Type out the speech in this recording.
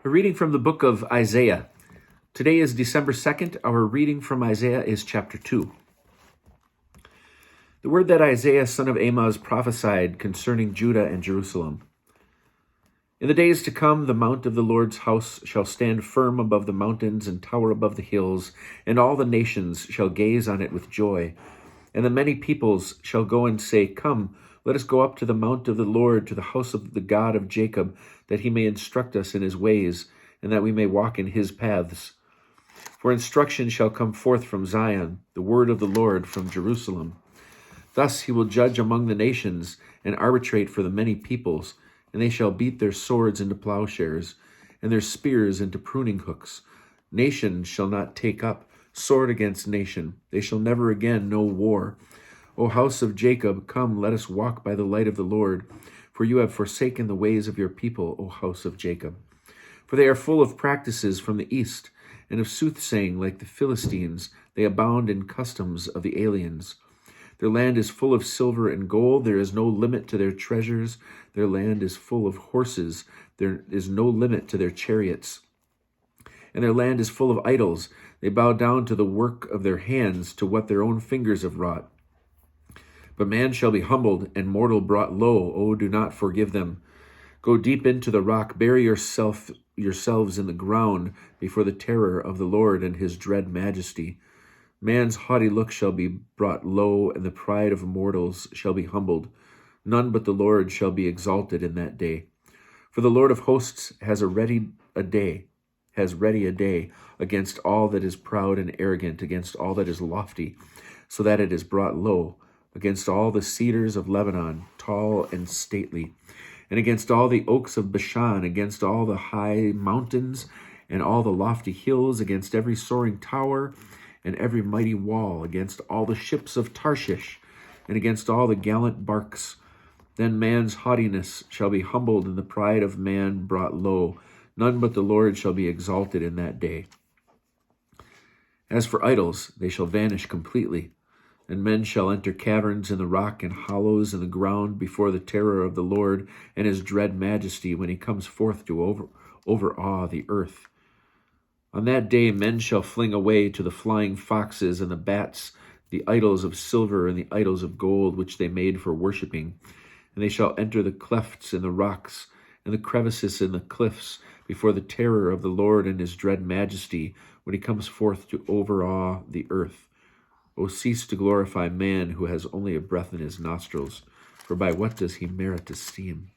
A reading from the book of Isaiah. Today is December 2nd. Our reading from Isaiah is chapter 2. The word that Isaiah, son of Amoz, prophesied concerning Judah and Jerusalem. In the days to come, the mount of the Lord's house shall stand firm above the mountains and tower above the hills, and all the nations shall gaze on it with joy. And the many peoples shall go and say, Come, let us go up to the mount of the Lord, to the house of the God of Jacob, that he may instruct us in his ways, and that we may walk in his paths. For instruction shall come forth from Zion, the word of the Lord from Jerusalem. Thus he will judge among the nations, and arbitrate for the many peoples, and they shall beat their swords into plowshares, and their spears into pruning hooks. Nation shall not take up sword against nation. They shall never again know war. O house of Jacob, come, let us walk by the light of the Lord. For you have forsaken the ways of your people, O house of Jacob. For they are full of practices from the east, and of soothsaying like the Philistines. They abound in customs of the aliens. Their land is full of silver and gold. There is no limit to their treasures. Their land is full of horses. There is no limit to their chariots. And their land is full of idols. They bow down to the work of their hands, to what their own fingers have wrought. But man shall be humbled, and mortal brought low. Oh, do not forgive them. Go deep into the rock. Bury yourselves in the ground before the terror of the Lord and his dread majesty. Man's haughty look shall be brought low, and the pride of mortals shall be humbled. None but the Lord shall be exalted in that day. For the Lord of hosts has ready a day against all that is proud and arrogant, against all that is lofty, so that it is brought low, against all the cedars of Lebanon, tall and stately, and against all the oaks of Bashan, against all the high mountains and all the lofty hills, against every soaring tower and every mighty wall, against all the ships of Tarshish, and against all the gallant barks. Then man's haughtiness shall be humbled, and the pride of man brought low. None but the Lord shall be exalted in that day. As for idols, they shall vanish completely. And men shall enter caverns in the rock and hollows in the ground before the terror of the Lord and his dread majesty when he comes forth to overawe the earth. On that day men shall fling away to the flying foxes and the bats the idols of silver and the idols of gold which they made for worshipping. And they shall enter the clefts in the rocks and the crevices in the cliffs before the terror of the Lord and his dread majesty when he comes forth to overawe the earth. O cease to glorify man who has only a breath in his nostrils, for by what does he merit esteem?